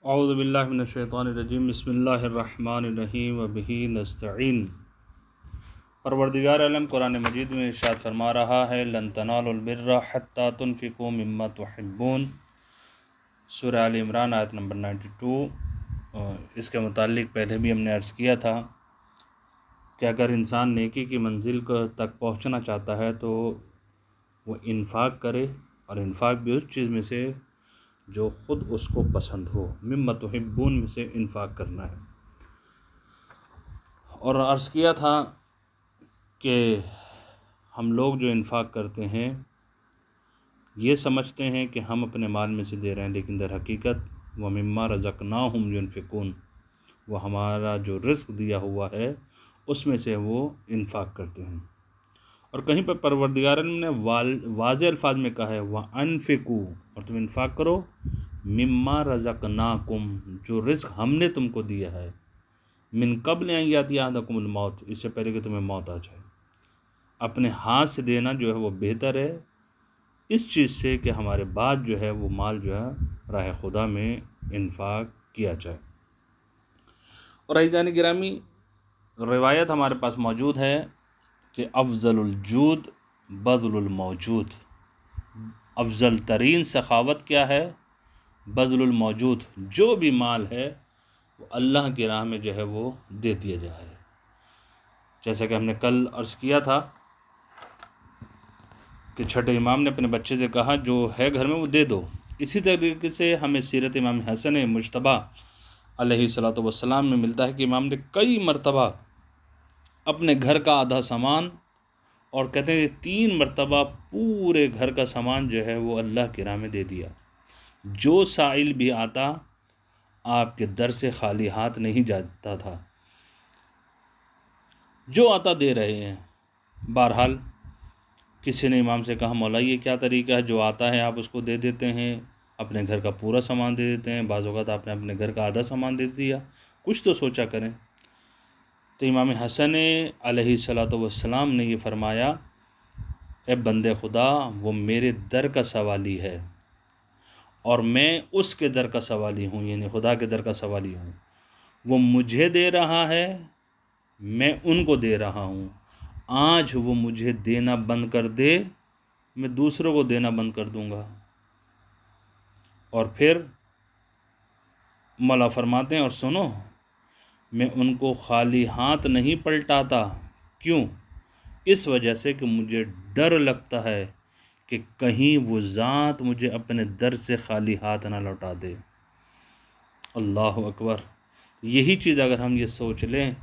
औज़ु बिल्लाहि मिनश्शैतानिर्रजीम बिस्मिल्लाहिर्रहमानिर्रहीम व बिही नस्तईन। परवरदिगार आलम कुरान मजीद में इरशाद फरमा रहा है, लन तनालुल बिर्रा हत्ता तुनफिकू मिम्मा तुहिब्बून। सूरह आल इमरान आयत नंबर 92। इसके मुताल्लिक पहले भी हमने अर्ज़ किया था कि अगर इंसान नेकी की मंजिल तक पहुँचना चाहता है तो वो इन्फ़ाक़ करे, और इन्फ़ाक़ भी उस चीज़ में से जो ख़ुद उसको पसंद हो। मिम्मा तुहिब्बून में से इन्फ़ाक़ करना है। और अर्ज़ किया था कि हम लोग जो इन्फ़ाक़ करते हैं ये समझते हैं कि हम अपने माल में से दे रहे हैं, लेकिन दर हकीकत व मिम्मा रज़क़नाहुम युनफ़िक़ून, वो हमारा जो रिज़्क़ दिया हुआ है उसमें से वो इन्फ़ाक़ करते हैं। और कहीं पर परवरदिगार ने वाज़े अल्फाज में कहा है, व अनफ़िकू, और तुम इन्फ़ाक़ करो, मिम्मा रज़क़नाकुम, जो रिज़्क़ हमने तुमको दिया है, मिन क़ब्ल अन यातिय अहदकुमुल मौत, इससे पहले कि तुम्हें मौत आ जाए। अपने हाथ से देना जो है वो बेहतर है इस चीज़ से कि हमारे बाद जो है वो माल जो है राह खुदा में इन्फ़ाक़ किया जाए। और अज़ीज़ान गिरामी, रिवायत हमारे पास मौजूद है कि अफ़ज़लुल जूद बज़लुल मौजूद, अफ़ज़ल तरीन सखावत क्या है? बज़लुल मौजूद, जो भी माल है वो अल्लाह की राह में जो है वो दे दिया जाए। जैसा कि हमने कल अर्ज़ किया था कि छठे इमाम ने अपने बच्चे से कहा जो है घर में वो दे दो। इसी तरीके से हमें सीरत इमाम हसन मुज्तबा अलैहिस्सलातु वस्सलाम में मिलता है कि इमाम ने कई मरतबा अपने घर का आधा सामान, और कहते हैं 3 मरतबा पूरे घर का सामान जो है वो अल्लाह की राह में दे दिया। जो साइल भी आता आपके दर से खाली हाथ नहीं जाता था, जो आता दे रहे हैं। बहरहाल किसी ने इमाम से कहा, मौला ये क्या तरीका है, जो आता है आप उसको दे देते हैं, अपने घर का पूरा सामान दे देते हैं, बाज़ औक़ात आपने अपने घर का आधा सामान दे दिया, कुछ तो सोचा करें। तो इमाम हसन अलैहिस्सलातु वस्सलाम ने ये फरमाया, ए बंदे खुदा, वो मेरे दर का सवाली है और मैं उसके दर का सवाली हूँ, यानी खुदा के दर का सवाली हूँ। वो मुझे दे रहा है, मैं उनको दे रहा हूँ। आज वो मुझे देना बंद कर दे, मैं दूसरों को देना बंद कर दूँगा। और फिर मौला फरमाते हैं, और सुनो, मैं उनको खाली हाथ नहीं पलटाता। क्यों? इस वजह से कि मुझे डर लगता है कि कहीं वो ज़ात मुझे अपने दर से खाली हाथ ना लौटा दे। अल्लाह अकबर। यही चीज़ अगर हम ये सोच लें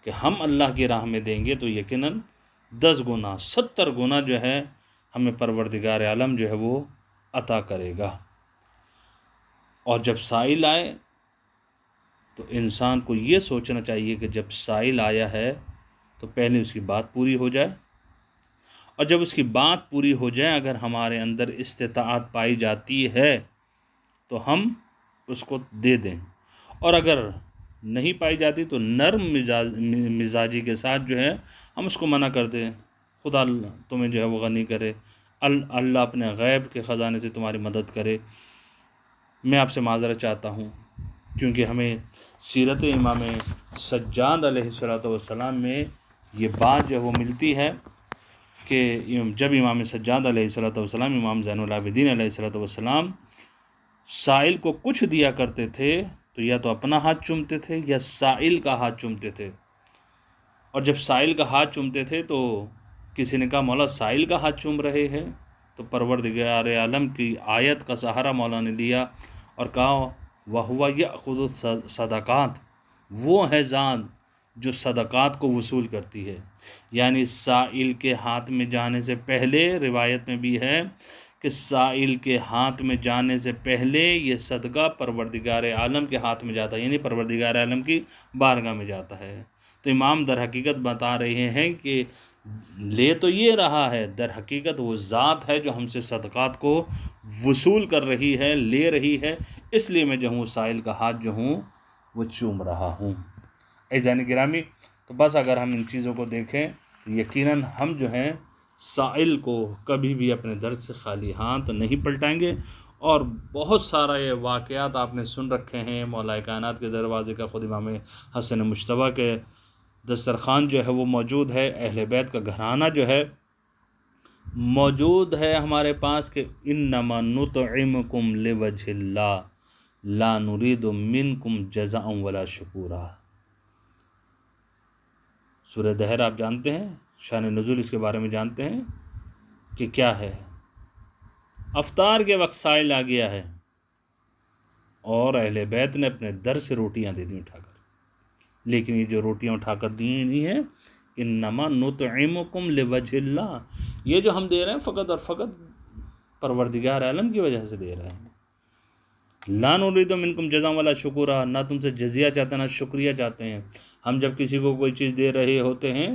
कि हम अल्लाह की राह में देंगे तो यकीनन 10 गुना 70 गुना जो है हमें परवरदिगार आलम जो है वो अता करेगा। और जब साइल आए तो इंसान को ये सोचना चाहिए कि जब साइल आया है तो पहले उसकी बात पूरी हो जाए, और जब उसकी बात पूरी हो जाए, अगर हमारे अंदर इस्तिताअत पाई जाती है तो हम उसको दे दें, और अगर नहीं पाई जाती तो नर्म मिजाजी के साथ जो है हम उसको मना कर दें। खुदा तुम्हें जो है वो गनी करे, अल्लाह अपने गैब के ख़जाने से तुम्हारी मदद करे। मैं आपसे माज़रत चाहता हूँ, क्योंकि हमें सीरत इमाम सज्जाद अलैहिस्सलातु वस्सलाम में ये बात जो वो मिलती है कि जब इमाम सज्जाद अलैहिस्सलातु वस्सलाम, इमाम ज़ैनुल आबिदीन अलैहिस्सलातु वस्सलाम साइल को कुछ दिया करते थे तो या तो अपना हाथ चूमते थे या साइल का हाथ चूमते थे। और जब साइल का हाथ चूमते थे तो किसी ने कहा, मौला साइल का हाथ चूम रहे हैं? तो परवरदिगार आलम की आयत का सहारा मौला ने लिया और कहा, वहुवा यअख़ुज़ु सदक़ात, वो है ज़ात जो सदक़ात को वसूल करती है। यानी साइल के हाथ में जाने से पहले, रिवायत में भी है कि साइल के हाथ में जाने से पहले ये सदका परवरदिगार आलम के हाथ में जाता है, यानी परवरदिगार आलम की बारगाह में जाता है। तो इमाम दर हकीकत बता रहे हैं कि ले तो ये रहा है, दर हकीकत वो ज़ात है जो हमसे सदक़ात को वसूल कर रही है, ले रही है, इसलिए मैं जो हूँ साइल का हाथ जो हूँ वो चूम रहा हूँ। ऐज़ान गिरामी, तो बस अगर हम इन चीज़ों को देखें तो यकीनन हम जो हैं साइल को कभी भी अपने दर से खाली हाथ नहीं पलटाएंगे, और बहुत सारा ये वाक़यात आपने सुन रखे हैं। मौलाए कायनात के दरवाज़े का ख़ुद इमाम हसन मुश्तबा के दस्तरख़ान जो है वो मौजूद है, अहले बैत का घराना जो है मौजूद है हमारे पास कि इन्नमा नुतइमुकुम लिवजहिल्लाह ला नुरीदु मिनकुम जज़ाअन वला शुकूरा। सूरह दहर आप जानते हैं, शान नुज़ूल इसके बारे में जानते हैं कि क्या है। अफ्तार के वक्त साइल आ गया है और अहले बैत ने अपने दर से रोटियां दे दी उठाकर, लेकिन ये जो रोटियां उठाकर दी नहीं है, इन्नमा नुतइमुकुम लिवजहिल्लाह, ये जो हम दे रहे हैं फ़कत और फ़कत परवरदिगार आलम की वजह से दे रहे हैं। ला नुरीदु मिनकुम जज़ाअन वला शुकूरा, ना तुमसे जजिया चाहते ना शुक्रिया चाहते हैं। हम जब किसी को कोई चीज़ दे रहे होते हैं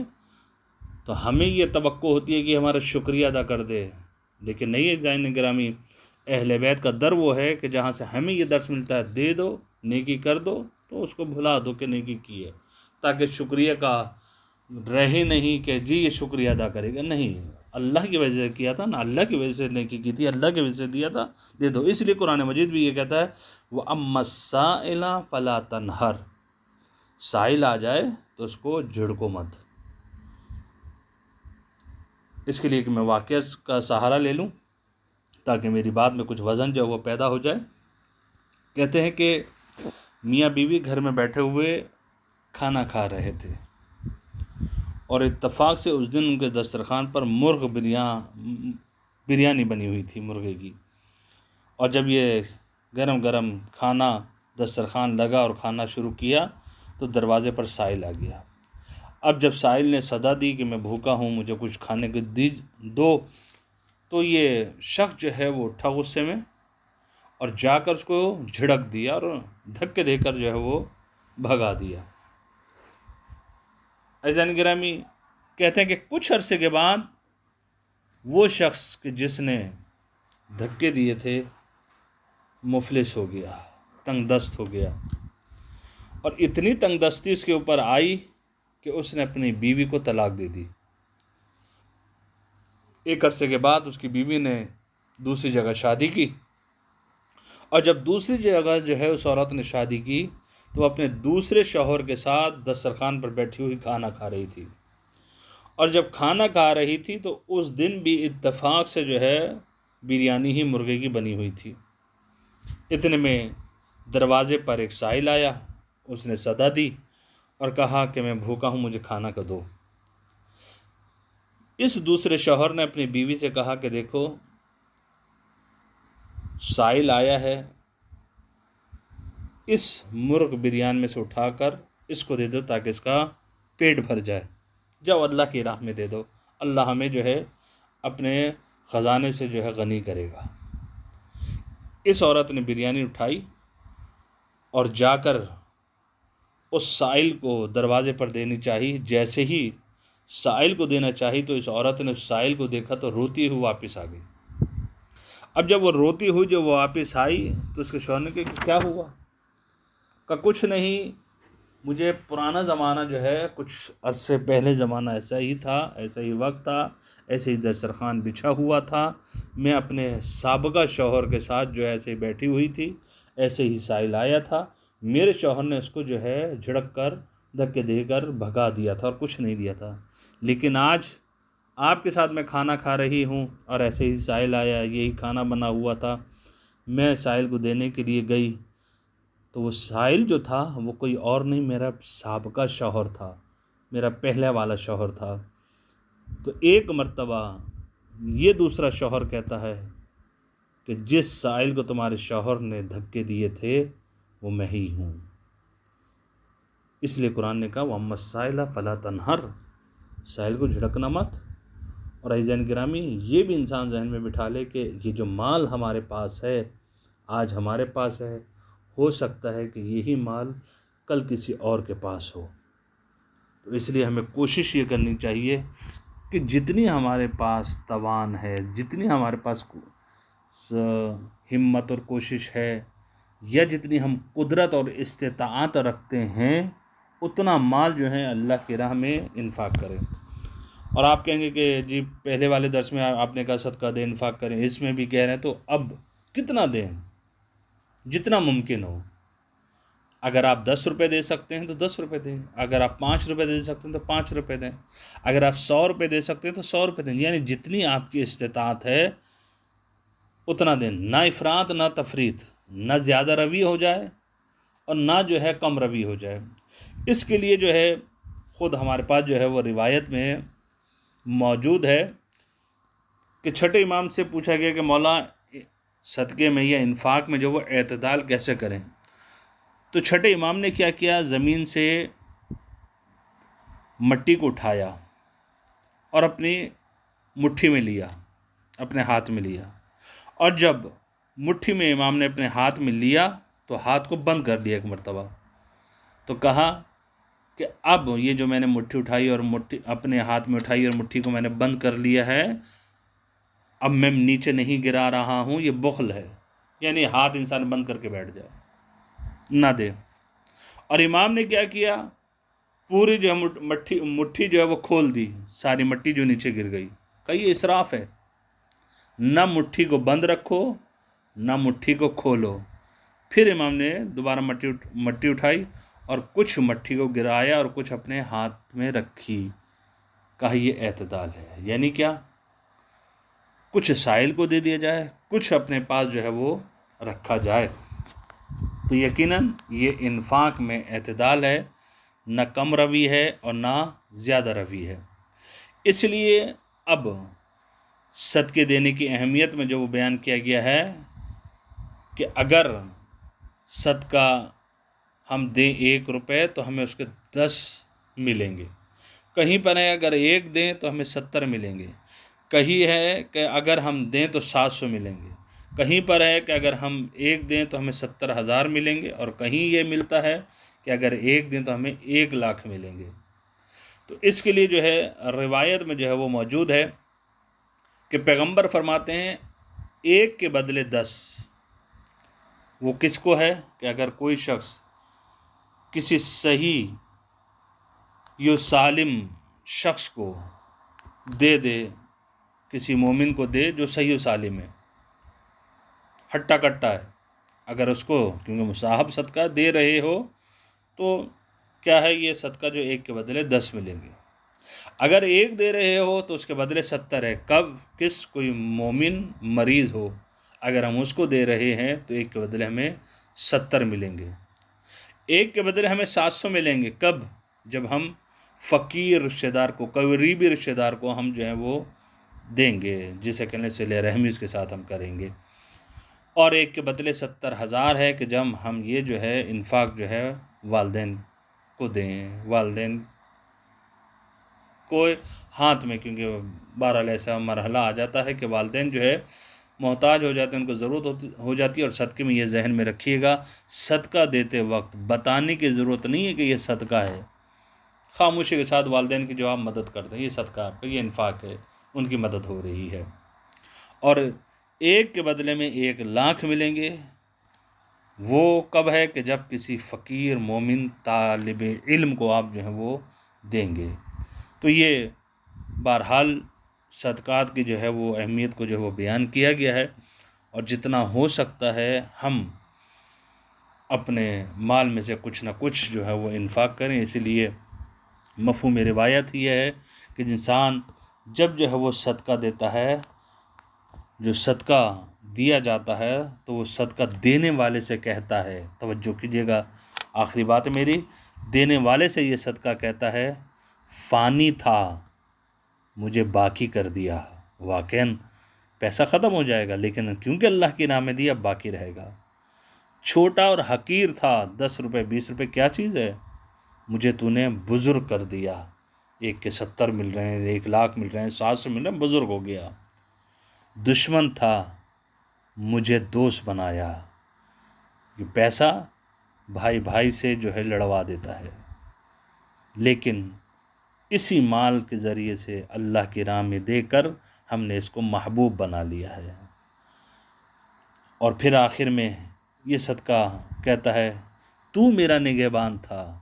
तो हमें ये तवक्को होती है कि हमारा शुक्रिया अदा कर दे, लेकिन नहीं है जाइन गिरामी। अहले बैत का दर वो है कि जहाँ से हमें ये दर्स मिलता है, दे दो, नेकी कर दो, तो उसको भुला दो कि नेकी की है, ताकि शुक्रिया का रहे नहीं कि जी ये शुक्रिया अदा करेगा। नहीं, अल्लाह की वजह से किया था ना, अल्लाह की वजह से नेकी की थी, अल्लाह की वजह से दिया था, दे दो। इसलिए कुरान मजीद भी ये कहता है वो अम्मस्साइला फला तनहर, साइल आ जाए तो उसको झिड़को मत। इसके लिए कि मैं वाक़या का सहारा ले लूँ ताकि मेरी बात में कुछ वज़न जो है वो पैदा हो जाए। कहते हैं कि मियाँ बीवी घर में बैठे हुए खाना खा रहे थे और इत्तफाक से उस दिन उनके दस्तरखान पर बिरयानी बनी हुई थी मुर्गे की। और जब ये गरम गरम खाना दस्तरखान लगा और खाना शुरू किया तो दरवाज़े पर साइल आ गया। अब जब साइल ने सदा दी कि मैं भूखा हूँ, मुझे कुछ खाने को दो, तो ये शख्स जो है वो उठा गुस्से में और जाकर उसको झिड़क दिया और धक्के देकर जो है वो भगा दिया। अज़ीज़ान गिरामी, कहते हैं कि कुछ अरसे के बाद वो शख्स कि जिसने धक्के दिए थे मुफलिस हो गया, तंगदस्त हो गया, और इतनी तंगदस्ती उसके ऊपर आई कि उसने अपनी बीवी को तलाक दे दी। एक अरसे के बाद उसकी बीवी ने दूसरी जगह शादी की, और जब दूसरी जगह जो है उस औरत ने शादी की तो अपने दूसरे शौहर के साथ दस्तरखान पर बैठी हुई खाना खा रही थी। और जब खाना खा रही थी तो उस दिन भी इत्तेफाक से जो है बिरयानी ही मुर्गे की बनी हुई थी। इतने में दरवाज़े पर एक साइल आया, उसने सदा दी और कहा कि मैं भूखा हूँ, मुझे खाना का दो। इस दूसरे शौहर ने अपनी बीवी से कहा कि देखो साइल आया है, इस मुर्ग बिरयानी में से उठाकर इसको दे दो ताकि इसका पेट भर जाए। जाओ अल्लाह की राह में दे दो, अल्लाह हमें जो है अपने ख़जाने से जो है गनी करेगा। इस औरत ने बिरयानी उठाई और जाकर उस साइल को दरवाज़े पर देनी चाहिए। जैसे ही साइल को देना चाहिए तो इस औरत ने उस साइल को देखा तो रोती हुई वापस आ गई। अब जब वो रोती हुई जो वो वापस आई तो उसके शौहर ने कहा क्या हुआ? का कुछ नहीं, मुझे पुराना ज़माना जो है कुछ अरसे पहले ज़माना ऐसा ही था, ऐसा ही वक्त था, ऐसे ही दस्तरखान बिछा हुआ था, मैं अपने साबका शौहर के साथ जो है ऐसे ही बैठी हुई थी, ऐसे ही साइल आया था, मेरे शौहर ने उसको जो है झिड़क कर धक्के देकर भगा दिया था और कुछ नहीं दिया था। लेकिन आज आपके साथ मैं खाना खा रही हूँ और ऐसे ही साइल आया, यही खाना बना हुआ था, मैं साइल को देने के लिए गई तो वो साइल जो था वो कोई और नहीं, मेरा साबका शौहर था, मेरा पहले वाला शौहर था। तो एक मर्तबा ये दूसरा शौहर कहता है कि जिस साइल को तुम्हारे शौहर ने धक्के दिए थे वो मैं ही हूँ। इसलिए कुरान ने कहा वम्मा साइला फला तनहर, साइल को झिड़कना मत। और अज़ीज़ान गिरामी, ये भी इंसान जहन में बिठा ले कि ये जो माल हमारे पास है, आज हमारे पास है, हो सकता है कि यही माल कल किसी और के पास हो। तो इसलिए हमें कोशिश ये करनी चाहिए कि जितनी हमारे पास तवान है, जितनी हमारे पास हिम्मत और कोशिश है, या जितनी हम कुदरत और इस्तिताअत रखते हैं, उतना माल जो है अल्लाह की राह में इन्फाक करें। और आप कहेंगे कि जी पहले वाले दर्स में आपने कहा सदका दे, इन्फाक करें, इसमें भी कह रहे हैं, तो अब कितना दें, जितना मुमकिन हो। अगर आप 10 रुपये दे सकते हैं तो 10 रुपये दें, अगर आप 5 रुपये दे सकते हैं तो 5 रुपये दें, अगर आप 100 रुपये दे सकते हैं तो 100 रुपये दें, यानी जितनी आपकी इस्तिताअत है उतना दें। ना इफ़रात ना तफरीत, ना ज़्यादा रवी हो जाए और ना जो है कम रवी हो जाए। इसके लिए जो है ख़ुद हमारे पास जो है वो रिवायत में मौजूद है कि छठे इमाम से पूछा गया कि मौला सदक़े में या इन्फाक में जो वो एतदाल कैसे करें। तो छठे इमाम ने क्या किया, ज़मीन से मट्टी को उठाया और अपनी मुट्ठी में लिया, अपने हाथ में लिया, और जब मुट्ठी में इमाम ने अपने हाथ में लिया तो हाथ को बंद कर दिया एक मर्तबा। तो कहा कि अब ये जो मैंने मुट्ठी उठाई और मुट्ठी अपने हाथ में उठाई और मुट्ठी को मैंने बंद कर लिया है, अब मैं नीचे नहीं गिरा रहा हूँ, ये बुख़्ल है, यानी हाथ इंसान बंद करके बैठ जाए, ना दे। और इमाम ने क्या किया, पूरी जो है मुट्ठी जो है वो खोल दी, सारी मट्टी जो नीचे गिर गई। कहीं ये इसराफ़ है, ना मुट्ठी को बंद रखो ना मुट्ठी को खोलो। फिर इमाम ने दोबारा मट्टी उठाई और कुछ मट्ठी को गिराया और कुछ अपने हाथ में रखी। कहा ये एतदाल है, यानी क्या, कुछ साइल को दे दिया जाए, कुछ अपने पास जो है वो रखा जाए। तो यकीनन ये इन्फाक में एतदाल है, न कम रवी है और ना ज़्यादा रवी है। इसलिए अब सदक़े देने की अहमियत में जो वो बयान किया गया है कि अगर सदका हम दें 1 रुपये तो हमें उसके 10 मिलेंगे। कहीं पर है अगर 1 दें तो हमें 70 मिलेंगे। कहीं है कि अगर हम दें तो 700 मिलेंगे। कहीं पर है कि अगर हम 1 दें तो हमें 70,000 मिलेंगे, और कहीं ये मिलता है कि अगर 1 दें तो हमें 1 लाख मिलेंगे। तो इसके लिए जो है रिवायत में जो है वो मौजूद है कि पैगंबर फरमाते हैं 1 के बदले 10। वो किसको है कि अगर कोई शख्स किसी सही यो सालिम शख्स को दे, किसी मोमिन को दे जो सही व सालिम है, हट्टा कट्टा है, अगर उसको, क्योंकि मुसाहब सदका दे रहे हो तो क्या है, ये सदका जो 1 के बदले 10 मिलेंगे। अगर 1 दे रहे हो तो उसके बदले 70 है। कब, किस, कोई मोमिन मरीज़ हो, अगर हम उसको दे रहे हैं तो 1 के बदले हमें 70 मिलेंगे। 1 के बदले हमें 700 मिलेंगे। कब, जब हम फ़कीर रिश्तेदार को, करीबी रिश्तेदार को हम जो है वो देंगे, जिसे कहने से ले रहमी उसके साथ हम करेंगे। और 1 के बदले 70,000 है कि जब हम ये जो है इन्फाक जो है वालदैन को दें, वालदैन को हाथ में, क्योंकि बहरहाल ऐसा मरहला आ जाता है कि वालदैन जो है मोहताज हो जाते हैं, उनको ज़रूरत हो जाती है। और सदक़े में ये जहन में रखिएगा, सदका देते वक्त बताने की ज़रूरत नहीं है कि ये सदका है। खामोशी के साथ वालदैन की जो आप मदद करते हैं, ये सदका आपका, ये इन्फाक है, उनकी मदद हो रही है। और 1 के बदले में 1 लाख मिलेंगे। वो कब है कि जब किसी फ़कीर मोमिन तालिब इल्म को आप जो है वो देंगे। तो ये बहरहाल सदक़ात की जो है वो अहमियत को जो है वो बयान किया गया है, और जितना हो सकता है हम अपने माल में से कुछ ना कुछ जो है वो इन्फाक करें। इसीलिए मफ़हूम रिवायत ही है कि इंसान जब जो है वो सदका देता है, जो सदका दिया जाता है, तो वो सदका देने वाले से कहता है, तवज्जो कीजिएगा, आखिरी बात मेरी, देने वाले से ये सदका कहता है, फ़ानी था मुझे बाकी कर दिया। वाक़ईन पैसा ख़त्म हो जाएगा, लेकिन क्योंकि अल्लाह की राह में दिया बाकी रहेगा। छोटा और हकीर था, 10 रुपये 20 रुपये क्या चीज़ है, मुझे तूने बुज़ुर्ग कर दिया। 1 के 70 मिल रहे हैं, 1 लाख मिल रहे हैं, 700 मिल रहे हैं, बुज़ुर्ग हो गया। दुश्मन था, मुझे दोस्त बनाया। ये पैसा भाई भाई से जो है लड़वा देता है, लेकिन इसी माल के ज़रिए से अल्लाह की राह में देकर हमने इसको महबूब बना लिया है। और फिर आखिर में ये सदका कहता है, तू मेरा निगहबान था।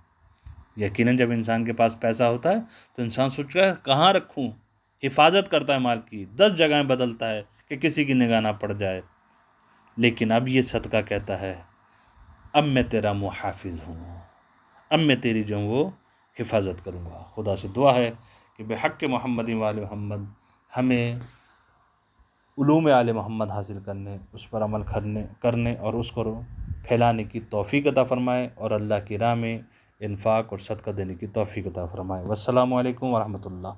यकीनन जब इंसान के पास पैसा होता है तो इंसान सोचता है कहाँ रखूँ, हिफाजत करता है माल की, 10 जगहें बदलता है कि किसी की निगाह ना पड़ जाए। लेकिन अब ये सदका कहता है अब मैं तेरा मुहाफिज हूँ, अब मैं तेरी जो वो हिफाजत करूँगा। खुदा से दुआ है कि बेहक़ मोहम्मद वाले मोहम्मद हमें उलूम आले मोहम्मद हासिल करने, उस पर अमल करने और उसको फैलाने की तौफ़ीक़ अता फ़रमाए और अल्लाह की राह में इन्फ़ाक़ और सदका देने की तौफ़ीक़ अता फ़रमाए। वस्सलामु अलैकुम व रहमतुल्लाह।